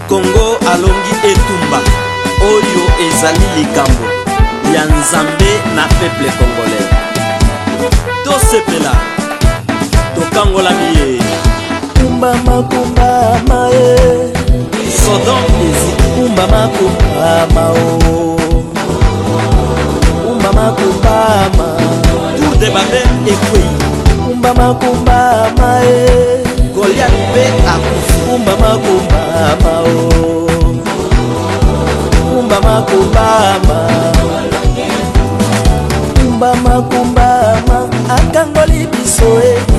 Congo alongi etumba oyo ezali likambo ya nzambe na peuple congolais. Tosepela tokangolami ye kumbama kumbama Sodom eziki kumbama kumbama kumbama kumbama Tour de Babel ekwei kumbama kumbama Goliath mpe akufi kumbama kumbama kumbama kumbama kumbama kumbama akangoli biso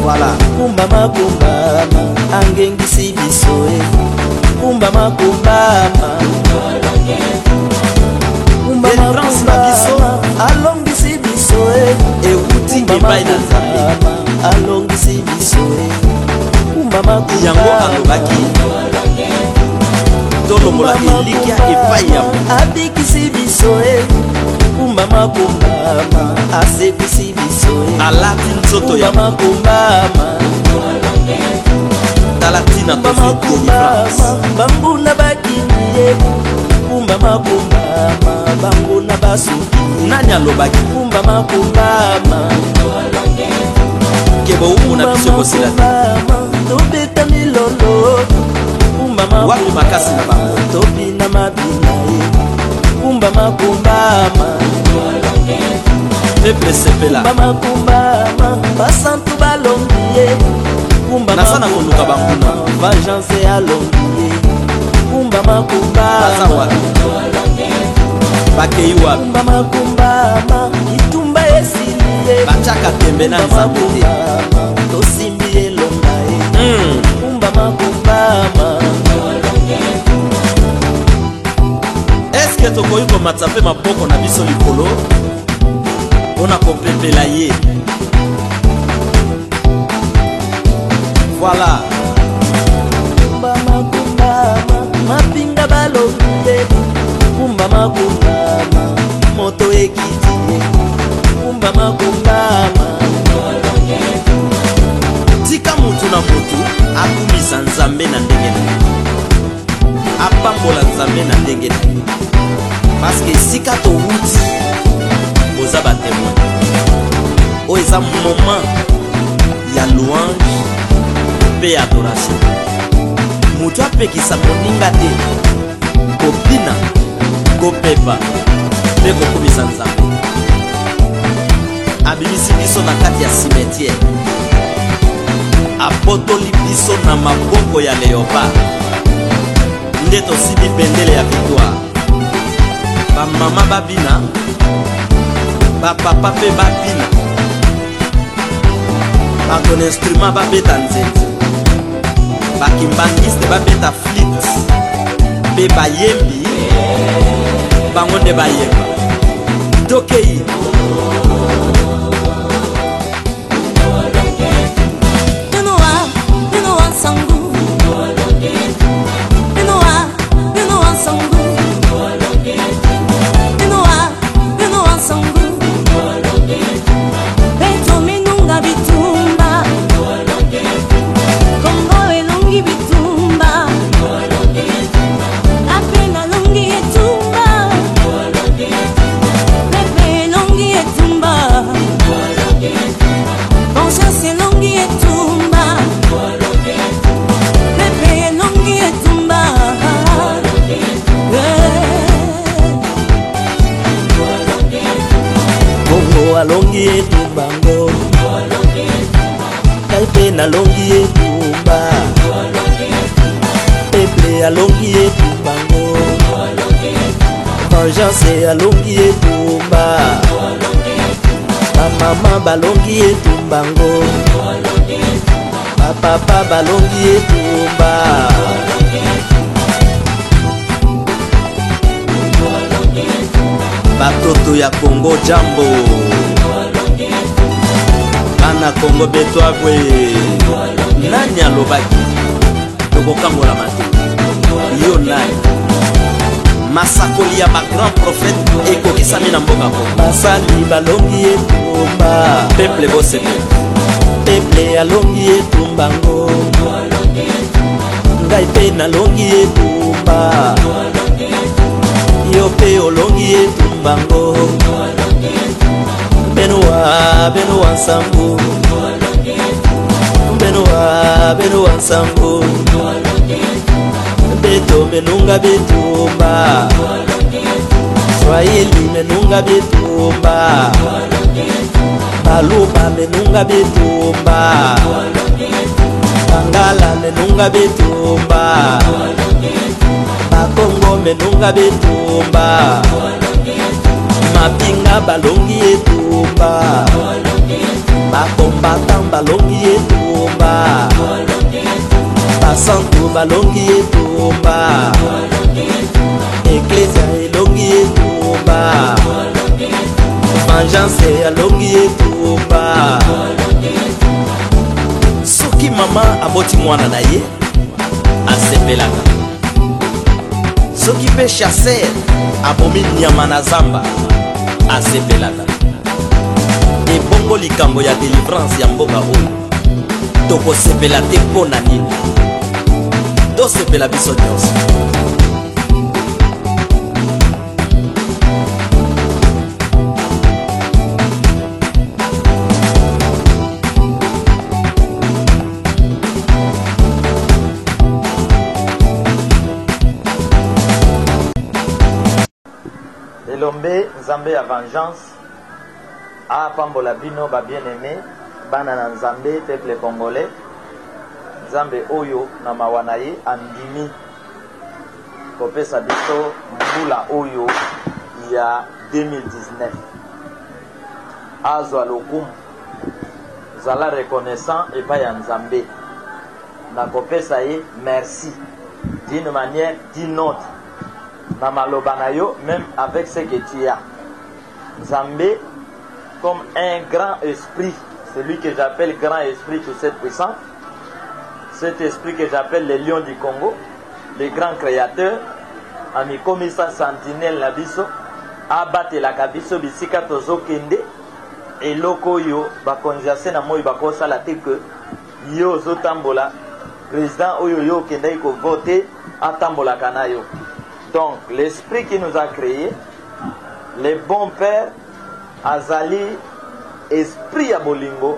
voilà kumbama kumbama angengisi biso kumbama kumbama kumbama kumbama alongisi biso euti epai na nzambe alongisi biso kumbama kumbama yango alobaki tolongola elikya epai ya abikisi biso kumbama kumbama asekisi biso alati nzoto ya kumbama kumbama talatina tofi délivrance bambuna bakiniye kumbama kumbama bambuna basuki nani alobaki kumbama kumbama kebo umuna biso kosila tobeta milolo kumbama wapi makasi na bango tobina mabina kumbama kumbama peuple sepela kumbama kumbama basantu balongiye kumbama nasana koluka banguna vengeance alongiye kumbama baza kumbama wapi bakei wapi kumbama kumbama itumba esiliye batiaka tembe na nzambe te tosimbi elonga kumbama kumbama eske tokoki komatisa mpe maboko na biso likolo mpona kopepela ye voilà kumbama kumbama mapinga balongiye kumbama kumbama moto ekiti kumbama kumbama tika mutu na mutu akumisa nzambe na ndenge na ye apambola nzambe na ndenge na ye parceke esika towuti boza batemoin oyo eza moment ya louange mpe ya adoration mutu apekisa moninga te kobina kopepa mpe kokumisa nzambe abimisi biso na kati ya cimetière apotoli biso na maboko ya léopard nde tosimbi bendele ya victoire bamama babina bapapa mpe babina baton instrument babeta nzenze bakimbangiste babeta flit mpe bayembi bango nde bayemba tokei alongi etumbango kaipe nalongi etumba peple alongi etumbango vengeance alongi etumba bamama balongi etumbango bapapa balongi etumba batoto ya Congo jambo bana Congo betwabwe nani alobaki tokokangola mate yo nani masakoli ya bagrand prophète ekokisami na mboka ko basali balongi etumba peuple bosepe peuple alongi etumbango ngai pe nalongi etumba etumba yo pe olongi etumbango Benoa nsambu Benoa nsambu Beto menunga betumba Swahili menunga betumba Baluba menunga betumba Bangala menunga betumba Bakongo menunga betumba Mapinga balongi etumba Bakombatan balongi etumba Basantu balongi etumba Eklesia elongi etumba Vengeance alongi etumba. Soki mama aboti mwana na ye asepelaka. Soki pe chasser abomi nyama na zamba asepelaka. Ebongo likambo ya délivrance ya mboka oyo tokosepela te mpo na nini? Tosepela biso nyonso. Elombe Nzambe ya vengeance a pambola bino ba bien-aimé bana na Nzambe peuple congolais. Nzambe oyo na mawana ye andimi kopesa biso mbula oyo ya 2019 azwa lokumu zala reconnaissant epai ya Nzambe na kopesa ye merci d'une manière d'une autre. Na maloba na yo, même avec ce que tu as. Nzambe, comme un grand esprit, celui que j'appelle grand esprit tout cette puissant, cet esprit que j'appelle le lion du Congo, le grand créateur, ami komisa sentinelle na biso, abate la kabiso bisika tozo kende, et loko yo, bakonjase na moi bakosa la te que yo zo tambola, président oyo yo kende ko voter, a tambola kanayo. Donc, l'esprit qui nous a créés, le bon père, azali, esprit ya bolingo,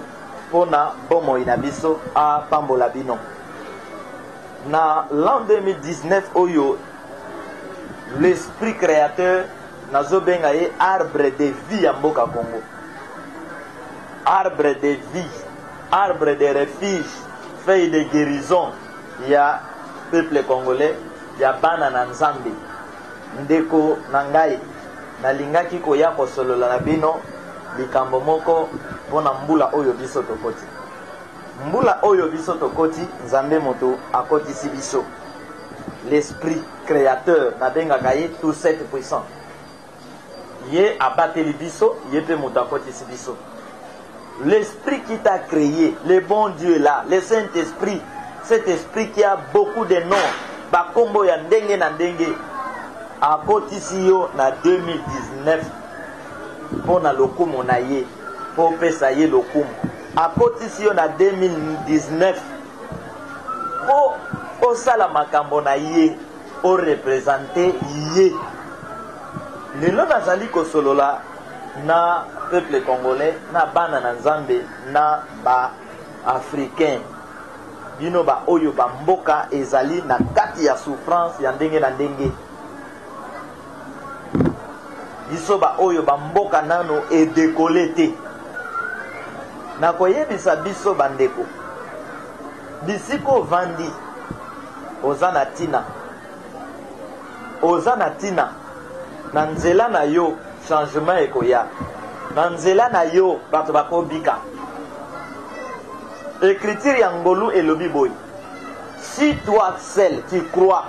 pona bomo inabiso a pambola bino. Na l'an 2019, oyo, l'esprit créateur, nazo bengaye arbre de vie ya mboka Congo. Arbre de vie, arbre de refuge, feuille de guérison, ya peuple congolais, ya bana na Nzambe. Ndeko nangai nalingaki koya kosolola na bino likambo moko pona mbula oyo biso tokoti. Mbula oyo biso tokoti Nzambe moto akotisi biso. L'esprit créateur na bengaka ye tout cette puissant. Ye abateli biso, ye pe moto akotisi biso. L'esprit qui t'a créé, le bon Dieu là, le Saint-Esprit, cet esprit qui a beaucoup de noms, bakombo ya ndenge na ndenge, akotisi yo na 2019 pona lokumu na ye po pesa ye lokumu. Akotisi yo na 2019 po osala makambo na ye o représenter ye. Lelo nazali kosolola na peuple congolais, na bana na Nzambe, na ba africain bino ba oyo ba mboka ezali na kati ya souffrance ya ndenge na ndenge. Biso ba oyo ba mboka nano e décollé te. Na koyebisa biso bandeko, bisiko vandi ozana tina, ozana tina na nzela na yo changement ekoya, na nzela na yo bato bakobika. Écriture ya ngolu elobi boy, si toi seul tu crois,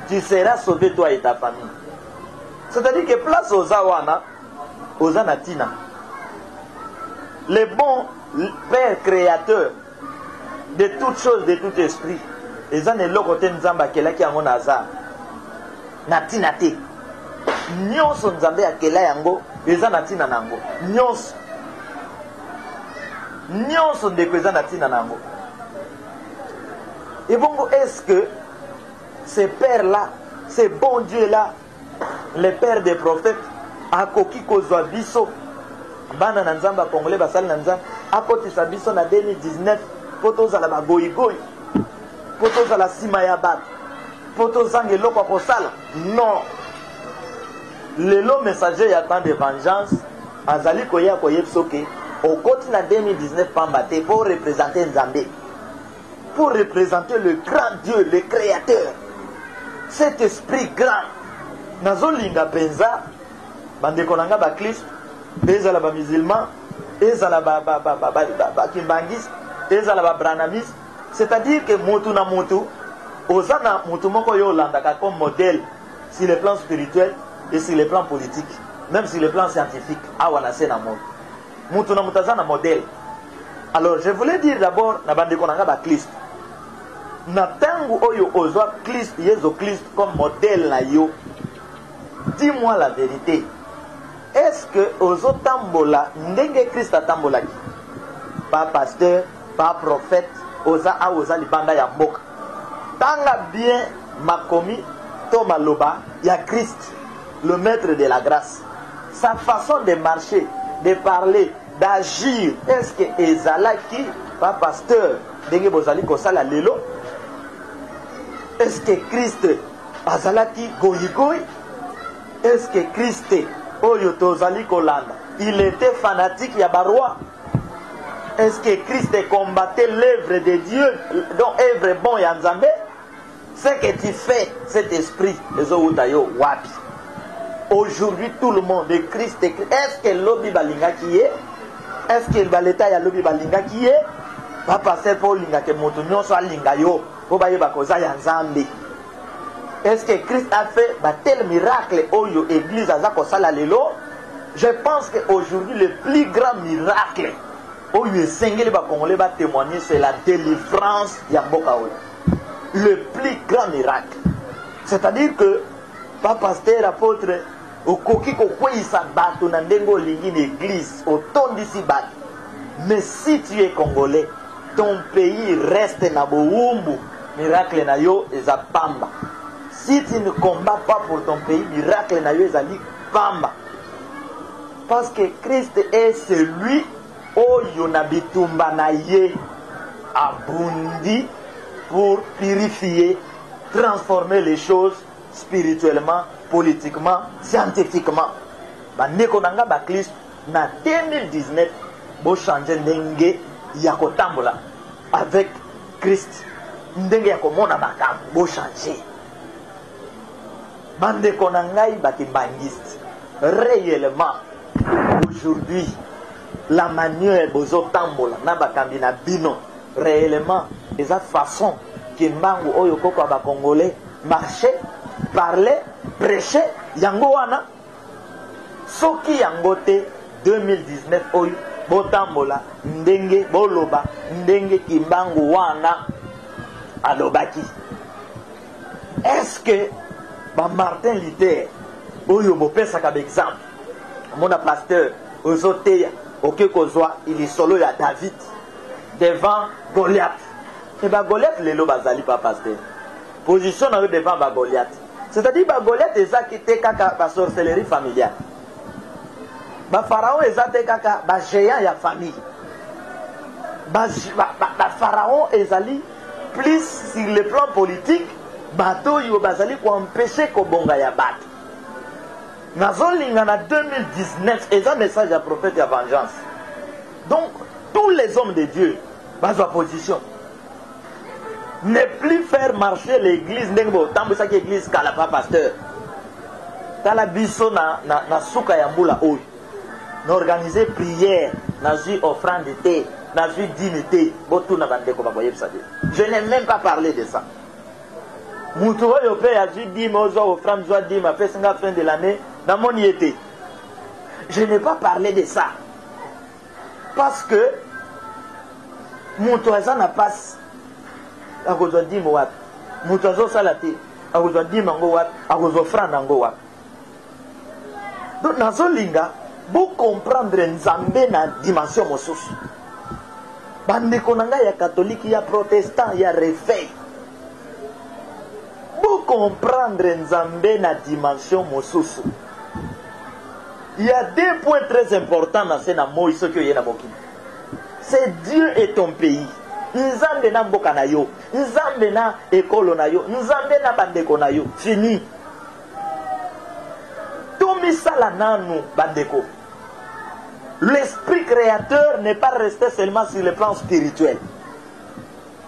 tu seras sauvé toi et ta famille. C'est-à-dire que place aux awana, aux anatina. Le bon Père créateur de toutes choses, de tout esprit, les ane lokote nzamba kela ki yango naza natina te. Nyonso nzambe akela yango, eza natina nango. Nyonso. Nyonso ndeko eza natina nango. Et bon, est-ce que ce père-là ce bon Dieu là, le père des prophètes, akoki kozwa biso bana na nzamba congolais basali na nzamba akotisa biso na 2019 po tozala bagoyigoyi po tozala nsima ya bato po tozanga eloko ya kosala. Non, lelo messager ya temps de vengeance azali koya koyebisa ke okoti na 2019 pamba te pour représenter Nzambe, pour représenter le grand Dieu, le créateur, cet esprit grand. Nazolinga penza bandeko nanga ba Christ, ezala ba musulman, ezala ba kimbangis, ezala ba branamis, c'est-à-dire que mutu na mutu ozana mutu moko yo landaka comme modèle sur le plan spirituel et sur le plan politique, même sur le plan scientifique. Awana se na monde mutu na mutazana modèle. Alors je voulais dire d'abord na bandeko nanga ba Christ, na tangu oyo ozwa Christ, Yesu Christ comme modèle na yo, dis-moi la vérité, est-ce que ozo tambola ndenge Christ atambolaki? Pas pasteur, pas prophète, oza libanda ya mboka. Tanga bien makomi to maloba ya Christ, le maître de la grâce, sa façon de marcher, de parler, d'agir, est-ce que ezalaki pas pasteur ndenge bozali kosala lelo? Est-ce que Christ azalaki goyigoyi? Est-ce que Christ oyo tozali kolanda il était fanatique ya baroi? Est-ce que Christ combattait l'œuvre de Dieu, donc œuvre bon ya Nzambe? Ce que tu fais, cet esprit wapi? Aujourd'hui tout le monde de Christ, est-ce que lobi balinga qui est? Est-ce que baleta ya lobi balinga qui est? Pas passer pour linga ke moto nyonso alinga yo po bayeba koza ya Nzambe. Est-ce que Christ a fait tel miracle oyo église aza kosala lelo? Je pense qu'aujourd'hui le plus grand miracle oyo esengeli ba Congolais ba témoigner, c'est la délivrance ya mboka oyo. Le plus grand miracle. C'est-à-dire que pas pasteur, apôtre, okoki kokweyisa bato na ndenge olingi na église, otondisi bato. Mais si tu es Congolais, ton pays reste na boumbu, miracle na yo eza pamba. Si tu ne combats pas pour ton pays, miracle na yo ezali pamba. Parce que Christ est celui oyo na bitumba na ye abundi pour purifier, transformer les choses spirituellement, politiquement, scientifiquement. Bandeko nanga ba Christ na 2019 bo changer ndenge ya kotambola avec Christ, ndenge ya komona makambo bo changer. Bandeko nangai bakimbangiste, réellement aujourd'hui la manière bozo tambola na bakambi na bino réellement eza façon que mbangu oyo koko ba Congolais marcher, parler, prêcher yango wana soki yango te 2019 oyo botambola ndenge boloba ndenge kimbangu wana alobaki. Est-ce que ba Martin Luther oyo bopesaka exemple mona pasteur ozoteya oke kozwa ili solo ya David devant Goliath? Et ba Goliath lelo bazali pas pasteur position na devant ba Goliath, c'est-à-dire ba Goliath ezaki te kaka ba sorcellerie familiale, ba pharaon ezate kaka ba géant ya famille, ba pharaon ezali plus sur le plan politique bato yo bazali ko empêcher ko bonga ya bato. Nazolinga na 2019 eza message ya prophète ya vengeance. Donc tous les hommes de Dieu bazwa position, ne plus faire marcher l'église ndenge bo tambisa ki église kala pa pasteur tala biso na suka ya mbula oyo na organiser prière na zui offrande te na zui dîme te botuna bandeko bakoyebisa te. Je n'ai même pas parlé de ça. Mutu oyo pe ya zui dîme ozo offrande zoi dîme après singa fin de l'année na moni été. Je n'ai pas parlé de ça parce que mutu aza na passe akozwa dîme wapi, mutu azosala te akozwa dîme yango wapi, akozwa offrande yango wapi. Donc nazolinga bo comprendre Nzambe na dimension mosusu. Bandeko na ngai ya catholique, ya protestant, ya réveil, bo comprendre Nzambe na dimension mosusu, il y a deux points très importants dans cette Moïse que yena boki. C'est Dieu et ton pays. Nzambe na mboka na yo, Nzambe na ekolo na yo, Nzambe na bandeko na yo. Fini. Tomi sala nanu bandeko. L'esprit créateur n'est pas resté seulement sur le plan spirituel.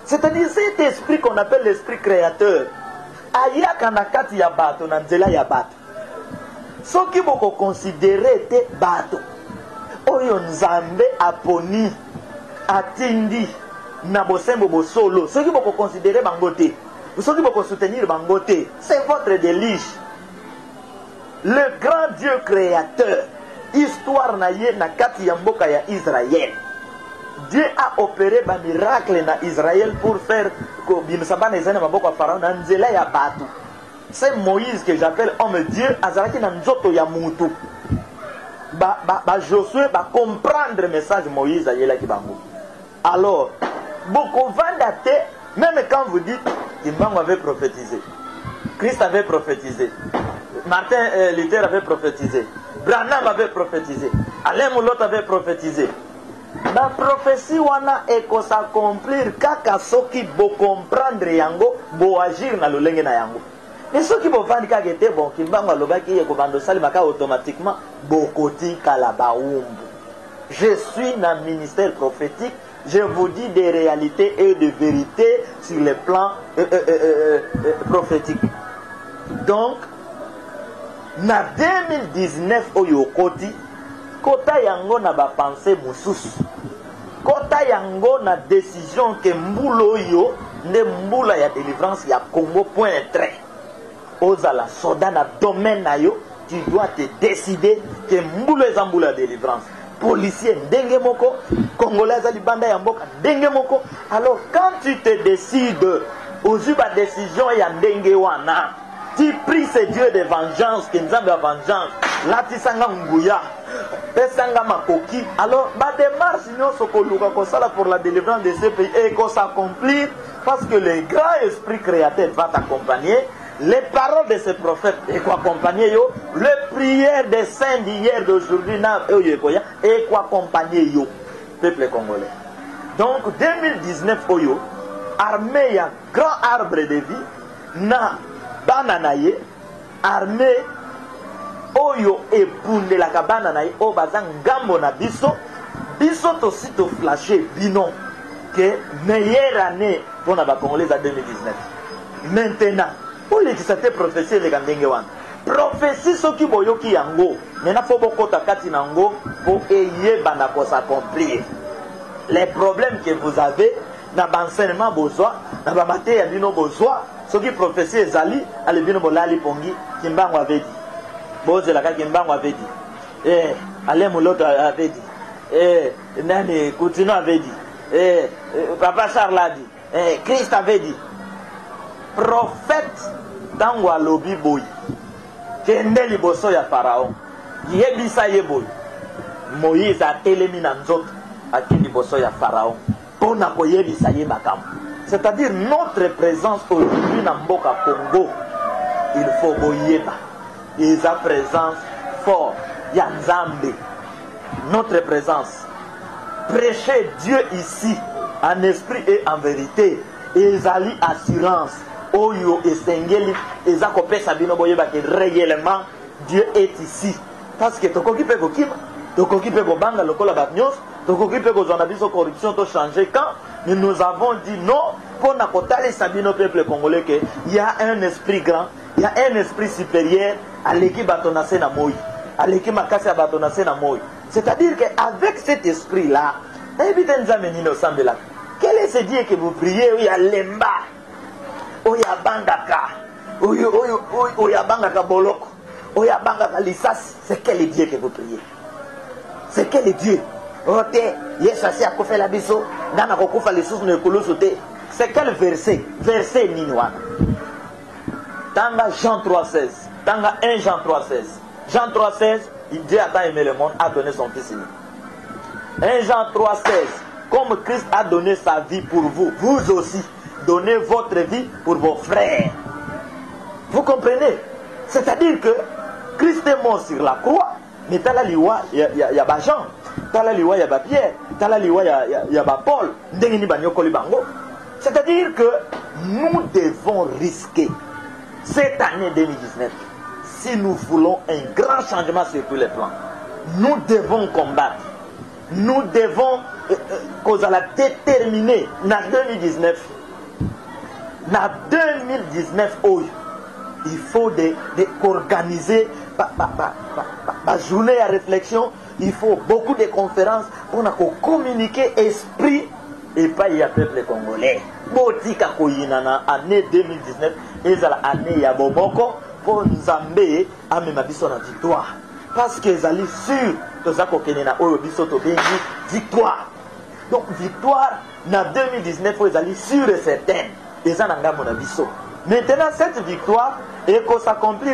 C'est-à-dire cet esprit qu'on appelle l'esprit créateur, ayaka na kati ya bato na nzela ya bato. Soki boko considérer te bato oyo Nzambe aponi atindi na bosembo bosolo, soki boko considérer bango te, soki boko soutenir bango te, c'est votre délige. Le grand Dieu créateur, histoire na ye na kati ya mboka ya Israël. Dieu a opéré un miracle na Israël pour faire que bimisabana ezana maboko Pharaon na nzela ya bato. C'est Moïse que j'appelle homme Dieu, azalaki na nzoto ya mutu. Josué va comprendre le message de Moïse ayela ki bango. Alors, beaucoup vandate, même quand vous dites Kimbango avait prophétisé, Christ avait prophétisé, Martin Luther avait prophétisé, Branham avait prophétisé, Alain Moulot avait prophétisé. La prophétie wana eko s'accomplir kaka soki bo comprendre yango, bo agir na lolenge na yango. Et soki bo vandi kaka ete bon Kimbango alobaki eko bando salimaka automatiquement bokoti kalabaumbu. Je suis dans le ministère prophétique, je vous dis des réalités et des vérités sur le plan prophétique. Donc, na 2019 oyo koti kota yango na ba pensée mususu. Kota yango na décision que mbulo yo ne mbula ya délivrance ya Congo point trait. Ozala soda na domaine na yo, tu dois te décider que mbulo ezambula délivrance. Policier ndenge moko, Congolais za libanda ya mboka ndenge moko. Alors quand tu te décides ozuba décision ya ndenge wana, tu pries ce Dieu de vengeance, que Nzambe a vengeance, là tu sanga nguya, pesanga makoki. Alors ba démarche nyonso koluka kosala pour la délivrance de ce pays et qu'on s'accomplit parce que le grand esprit créateur va t'accompagner. Les paroles de ce prophète et quoi accompagner yo, les prières des saints d'hier, d'aujourd'hui, et quoi accompagner yo, peuple congolais. Donc 2019 oyo, armée ya grand arbre de vie, na bananaye, armée oyo epunde la kabananaye, o bazang gambo na biso, biso to sito flashé binon, que meilleure année pour na ba congolais à 2019. Maintenant, pour les qui s'étaient prophéties les Gandengewan. Prophétie ce qui boyoki yango. Maintenant faut beaucoup takati nango pour ayer banako s'accomplir. Les problèmes que vous avez dans l'enseignement besoin, dans la matière bino besoin, ce qui prophétie ezali, ale bino bolali pongi, Kimbango avait dit. Boze la Kimbango avait dit. Alain Moulot avait dit. Nani Coutinho avait dit. Papa Charles a dit. Christ avait dit. Prophète dans Walobi boy kende liboso ya Pharaon yebisa ye boy Moïse a éliminé nzoto akindi liboso ya Pharaon pona ko yebisa ye makambo. C'est-à-dire notre présence aujourd'hui dans Mboka Congo, il faut boyeba et sa présence fort ya Nzambe. Notre présence, prêcher Dieu ici en esprit et en vérité, et zali assurance oyo esengeli ezako pesa bino boyeba que réellement Dieu est ici. Parce que tokoki pe kokima, tokoki pe banga lokola batnyos, tokoki pe kozana biso corruption to changer quand nous avons dit non pour na kotale sabino peuple congolais que il y a un esprit grand, il y a un esprit supérieur à l'équipe batonase na moi, à l'équipe makasi batonase na moi. C'est-à-dire que avec cet esprit là, quel est ce Dieu que vous priez? Oui, à Lemba. Oya bangaka, oya bangaka boloko, oya bangaka lisasi. C'est quel Dieu que vous priez? C'est quel Dieu? Ote, Yesasi a koufé la biso, nana kokufa les sous ne kolosote. C'est quel verset? Verset ninoana. Tanga Jean 3,16. Tanga 1 Jean 3,16. Jean 3,16, Dieu a tant aimé le monde, a donné son fils unique. 1 Jean 3,16. Comme Christ a donné sa vie pour vous, vous aussi. Donnez votre vie pour vos frères. Vous comprenez? C'est-à-dire que Christ est mort sur la croix, mais t'as la liwa, il y a Jean, t'as la liwa, il y a Pierre, t'as la liwa, il y a Paul, c'est-à-dire que nous devons risquer cette année 2019, si nous voulons un grand changement sur tous les plans. Nous devons combattre, nous devons cause à la déterminer dans 2019. Dans 2019, il faut organiser la journée à réflexion. Il faut beaucoup de conférences pour communiquer esprit et pas y a peuple congolais. Botika koyinana année 2019 et la année ya boboko pour Nzambe amema biso na victoire. Parce que zali sûr to zako kenena oyo biso to bengi victoire. Donc victoire na 2019 faut zali sûr et certain. Et ça n'a mon abisso. Maintenant cette victoire est qu'on s'accomplit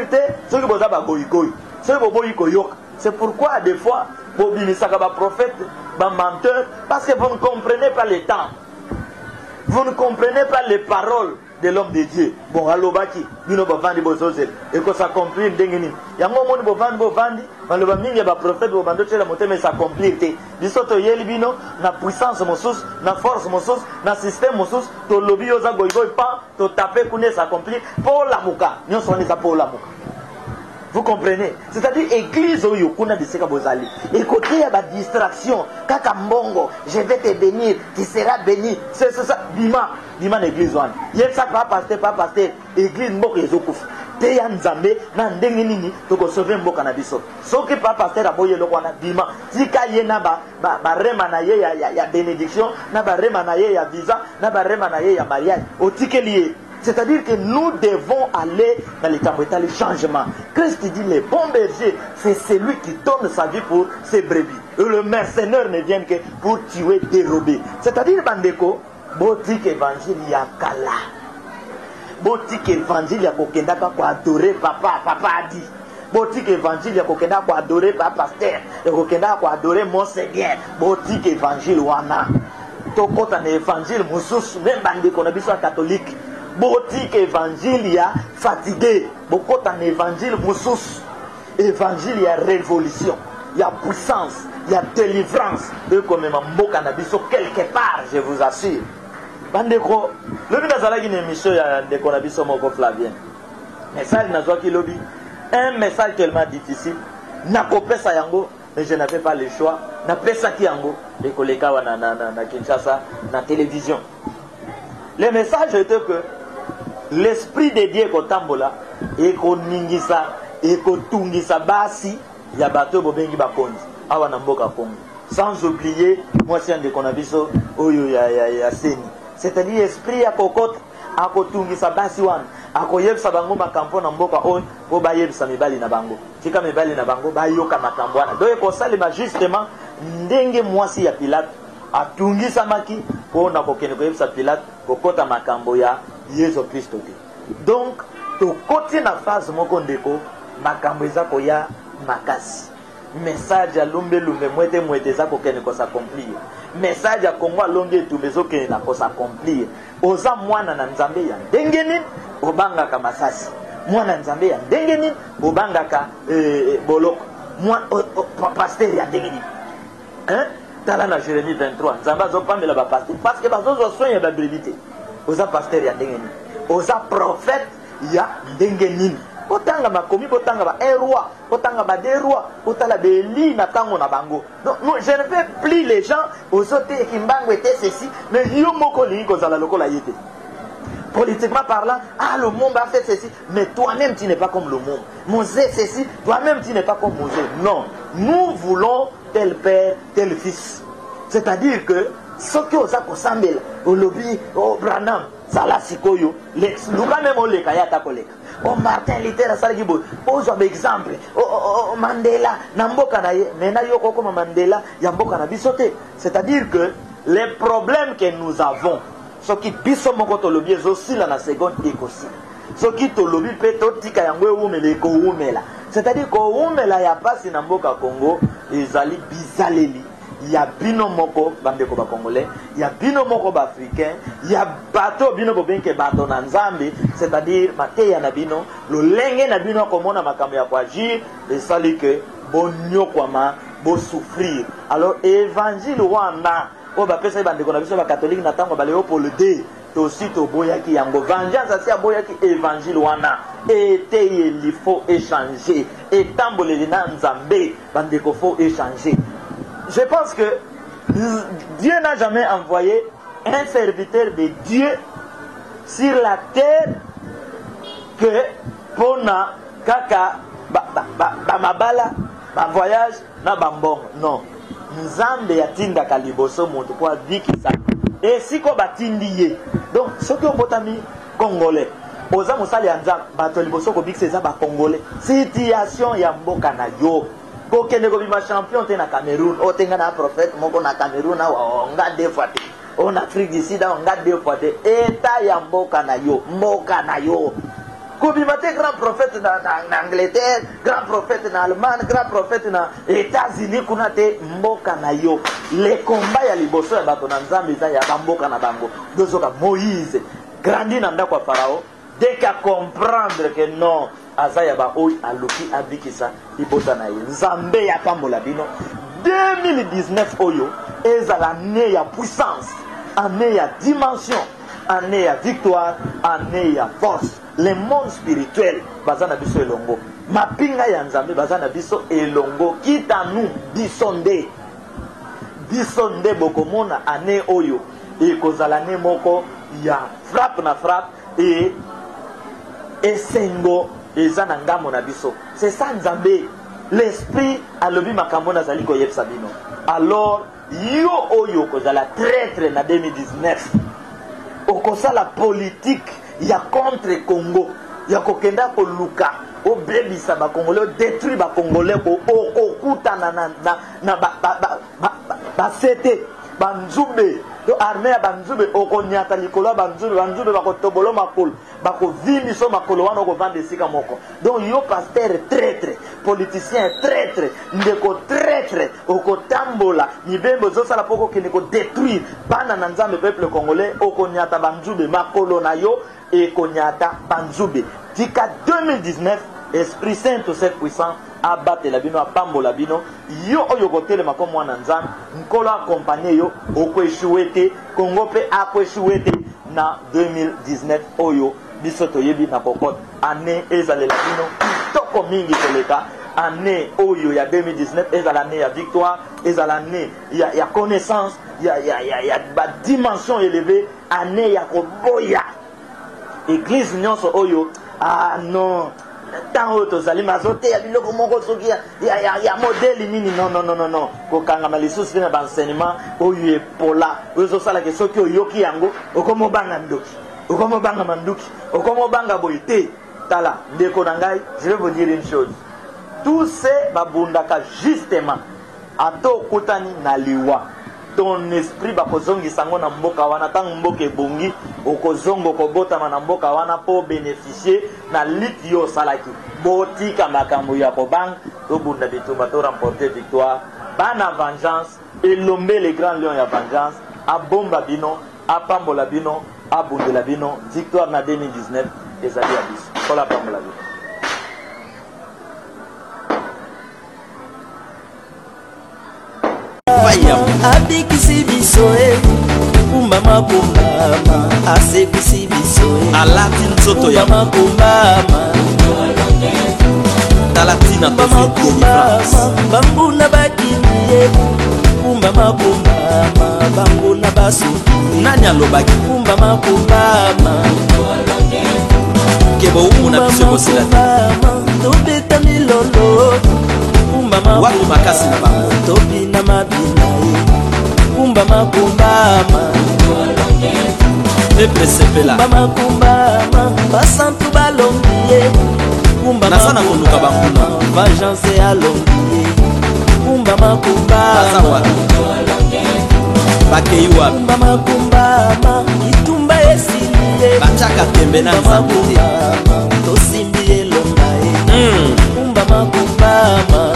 ce que vous avez goïgoï. Ce que vous avez goïgoï. C'est pourquoi des fois vous avez prophète, menteur, parce que vous ne comprenez pas les temps. Vous ne comprenez pas les paroles de l'homme de Dieu. Bon, alobaki, bino bavandi bozozel, et qu'on s'accomplit d'engeni. Yango moni bovandi, maloba mingi ba prophète bobando tshela motema s'accomplir te. Bisoto yeli bino na puissance mosus, na force mosus, na système mosus, to lobi yoza goigoy pa, to taper kune s'accomplir pour la muka. Nyon soni za pour la muka. Vous comprenez? C'est-à-dire, église oyo kuna de seka bozali. Écoutez, il y a des distractions. Kaka mbongo, je vais te bénir, tu seras béni. C'est ça. Bima l'église one. Yel ça pas pasteur. Église mboko ezokufa. Te ya nzambe na ndenge nini to ko sauver mboka na biso. Soki pas pasteur aboye lokwa na bima. Tika ye na ba rema na ye ya bénédiction, na ba rema na ye ya visa, na ba rema na ye ya mariage. Otike lié. C'est-à-dire que nous devons aller dans les temps, les changements. Christ dit, le bon berger, c'est celui qui donne sa vie pour ses brebis. Et le mercenaire ne vient que pour tuer, dérober. C'est-à-dire, Bandeko, botique évangile, il y a kala. Botique évangile, il y a kokendaka pour adorer papa a dit. Botique évangile, il y a kokendaka pour adorer papa pasteur. Il y a kokendaka pour adorer monseigneur. Botique évangile, wana. Tokota na évangile, moussous, même Bandeko, on a besoin catholique. Botique évangile, il y a fatigué. Beaucoup en évangile, moussous. Évangile, il y a révolution. Il y a puissance. Il y a délivrance. Eux, comme un cannabis, quelque part, je vous assure. Bandeko, le Binazala qui est une émission, il y a des cannabis au Moko Flavien. Message Nazoa qui lobby. Un message tellement difficile. Nakope Sayango, mais je n'avais pas le choix. Nakope Sakiango, les collègues na Kinshasa, na télévision. Le message était que l'esprit de Dieu est tambola et qu'on ningisa et qu'on tungisa basi ya bateau bobengi bakonzi awa na mboka Congo. Sans oublier moi c'est un de konabiso oyo ya seni. C'est-à-dire esprit ya kokot akotungisa basi wana akoyebisa bango makampo na mboka on po bayebisa mibali na bango. Tika mibali na bango bayoka makambo wana. Donc ko salima justement ndenge mwasi ya Pilate atungisa maki po na kokene koyebisa Pilate kokota makambo ya Yesu Kristo te. Donc to koti na phase moko ndeko makambo ezako ya makasi. Message ya lumbe mwete za kokene ko s'accomplir. Message ya Kongo longe tumezo ke na ko s'accomplir. Oza mwana na Nzambe ya ndenge nini obanga ka masasi. Mwana Nzambe ya ndenge nini obanga ka boloko. Mwana pasteur ya ndenge nini. Hein? Tala na Jérémie 23. Nzamba zo pamela ba pasteur parce que bazo soin ya ba brevité. Oza pasteur ya ndenge nini. Oza prophète ya ndenge nini. Otanga makomi botanga ba un roi, otanga ba deux rois, otala beli na tango na bango. Donc non, je ne fais plus les gens aux autres qui mbango était ceci, mais yo moko li ko zala lokola yete. Politiquement parlant, ah le monde a fait ceci, mais toi-même tu n'es pas comme le monde. Mosée ceci, toi-même tu n'es pas comme Mosée. Non, nous voulons tel père, tel fils. C'est-à-dire que ce que vous avez ensemble, au lobby, au Branham, ça la sikoyo, l'ex, nous quand même on les kayata collègue. Oh Martin Luther Salgibo, pose un exemple. Oh Mandela, Namboka naye, mena yoko comme Mandela, Yamboka na bisote. C'est-à-dire que les problèmes que nous avons, ce qui biso moko to lobby aussi la seconde écosse. Ce qui to lobby peut tika yangwe umele ko umela. C'est-à-dire ko umela ya pasi na mboka Congo, ezali bizaleli. ya bino moko bandeko ba congolais, ya bino moko ba africain, ya bato bino bobenke bato na nzambe, c'est-à-dire mateya na bino, lo lenge na bino komona makambo ya kwagir, et sali que bonyokwama, bo souffrir. Alors évangile wana, o ba pesa bandeko na biso ba catholique na tango ba leo pour le dé, to aussi to boyaki yango vengeance asi boyaki évangile wana. Et il faut échanger. Et tambolé na nzambe bandeko faut échanger. Je pense que Dieu n'a jamais envoyé un serviteur de Dieu sur la terre que pona kaka mabala ba voyage na bambong. Non. Nzambe yatinda kaliboso moto kwa vikisa. Et si ko batindi ye. Donc ce que botami congolais oza mosali ya nzambe bato liboso ko bikisa ba congolais. Situation ya mboka na yo. Kokende ko bima champion te na Cameroun, o tenga na prophète moko na Cameroun na nga deux fois te. En Afrique du Sud nga deux fois te. Eta ya mboka na yo, mboka na yo. Ko bima te grand prophète na Angleterre, grand prophète na Allemagne, grand prophète na États-Unis kuna te mboka na yo. Les combats ya liboso ya bato na nzambe za ya mboka na bango. Dozoka Moïse grandi na ndako ya Pharaon dès qu'à comprendre que non azaya ba oy aluki abikisa ibota na ye nzambe ya pambola bino 2019 oyo ezala année ya puissance, année ya dimension, année ya victoire, année ya force. Le monde spirituel bazana biso elongo, mapinga ya nzambe bazana biso elongo, kita nous bisonde bokomona année oyo ekozala année moko ya frappe na frappe et esengo ezana ngamo na biso. C'est ça nzambe. L'esprit alobi makambo na zali ko yebsa bino. Alors yo oyo kozala traître na 2019. Okosala politique ya contre Congo. Ya kokenda ko luka o bebisa ba Congolais, détruire ba Congolais ko okuta na ba sete banzube. Do armée ya banzube okonyata likolo banzube bakotobolo makolo bakovimiso makolo wana okovanda esika moko. Donc yo pasteur traître, politicien traître, ndeko traître okotambola mibembo zosala poko kene ko détruire bana na nzambe peuple congolais okonyata banzube makolo na yo ekonyata banzube. Tika 2019 Esprit Saint tout cette puissant abattre la bino apambola bino yo oyo kotele makomo mwana nzambe nkolo accompagner yo oko échoué Congo pe ako échoué na 2019 oyo biso toyebi na pokot année ezalela bino toko mingi koleka année oyo ya 2019 ezala année ya victoire, ezala année ya connaissance, ya ba dimension élevée, année ya koboya église nyonso oyo non tant auto zali mazote ya biloko moko soki ya modèle nini non kokanga malisusu na enseignement oyo epola ozo sala ke soki oyoki yango okomo banga ndoki okomo banga manduki okomo banga boité tala ndeko na ngai. Je vais vous dire une chose, tous ces babundaka justement ato kutani na liwa ton esprit bakozongi sango na mboka wana tang mboka ebongi okozongo kobota na mboka wana po bénéficier na lit yo salaki botika makambo ya kobang to bunda bitumba to remporter victoire bana vengeance elombe les grands lions ya vengeance abomba bino apambola bino abundela bino victoire na 2019 ezali abiso kola pambola bino. Abikisi bisoe kumbama kumbama asekisi bisoe alati nzoto ya kumbama talatina kumbama bambuna bakimiye kumbama kumbama bambuna basuki nani alobaki kumbama kumbama kebo umuna biso kosila tobeta milolo kumbama watu makasi na bango tobi na mabina kumbama kumbama epesepela kumbama basantu balongiye kumbama nasana koluka banguna vengeance alongiye kumbama kumbama bakei wapi kumbama kumbama itumba esiliye bachaka tembe na nzambe tosimbi elonga kumbama kumbama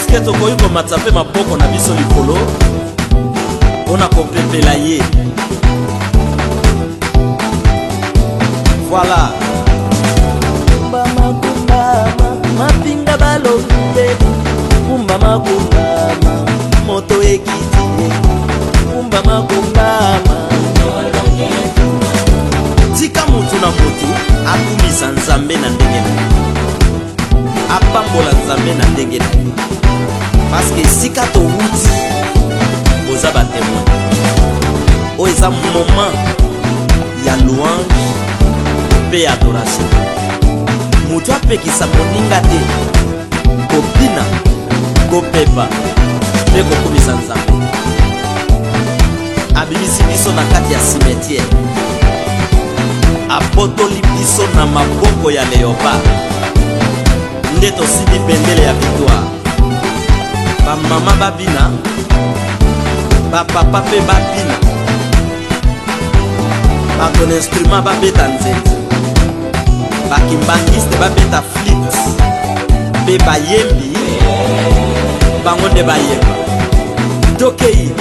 eske tokoki komatisa mpe maboko na biso likolo mpona kopepela ye. Voilà. Kumbama kumbama mapinga balonge kumbama kumbama moto ekiti kumbama kumbama tika mutu na mutu akumisa nzambe na ndenge na apambola nzambe na ndenge na parceke esika towuti oza batemoin oyo eza moment ya louange mpe adoration. Mutu apekisa moninga te kobina kopepa mpe kokumisa nzambe. Abimisi biso na kati ya cimetière, apotoli biso na maboko ya léopard nde tosili bendele ya victoire. Bamama babina, bapapa mpe babina, bakona instrument babeta nzenze, bakimbangiste babeta flite mpe bayembi bango nde bayemba. Tokei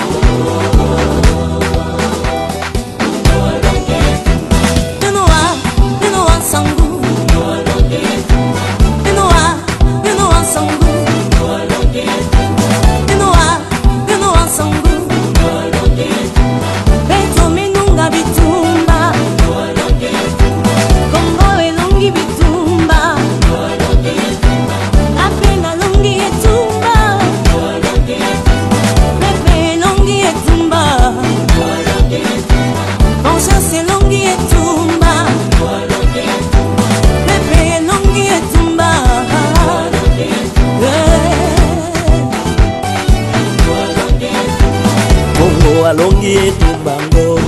alongi etumbango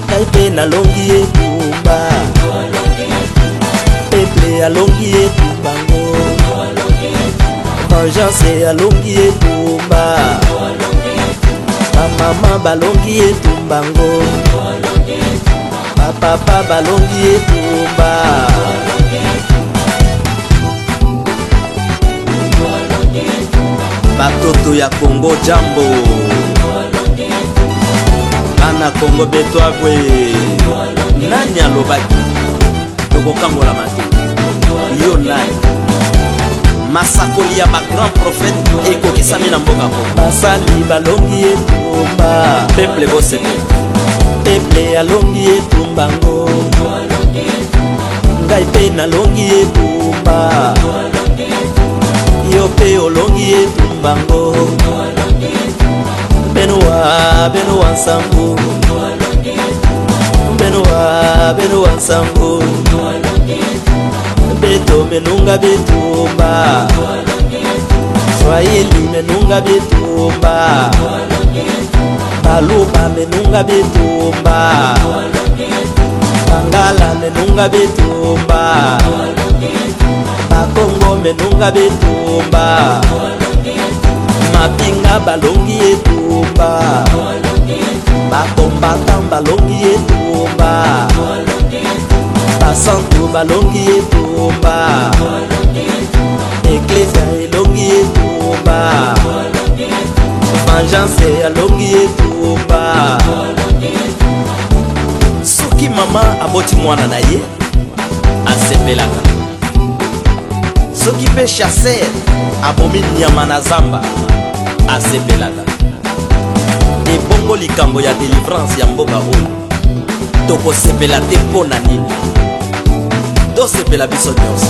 kaipe nalongi etumba peple alongi etumbango vengeance alongi etumba bamama balongi etumbango bapapa balongi etumba batoto ya Congo jambo bana Congo betwabwe nani alobaki tokokambola mate yo nani masakoli ya bagrand prophète ekokisami na mboka Congo. basali balongi etumba peuple bosete peple alongi etumbango ngai pe nalongi etumba yo pe olongi etumbango Benoa nsambu Benoa nsambu beto menunga betumba Swahili menunga betumba Baluba menunga betumba Bangala menunga betumba Bakongo menunga betumba Mapinga balongi etumba Bakombatan balongi etumba Basantu balongi etumba Eklesia elongi etumba Vengeance alongi etumba soki mama aboti mwana na ye asepelaka, soki mpe chasser abomi nyama na zamba asepelaka. Ebongo likambo ya délivrance ya mboka oyo tokosepela te mpo na nini? Tosepela biso nyonso.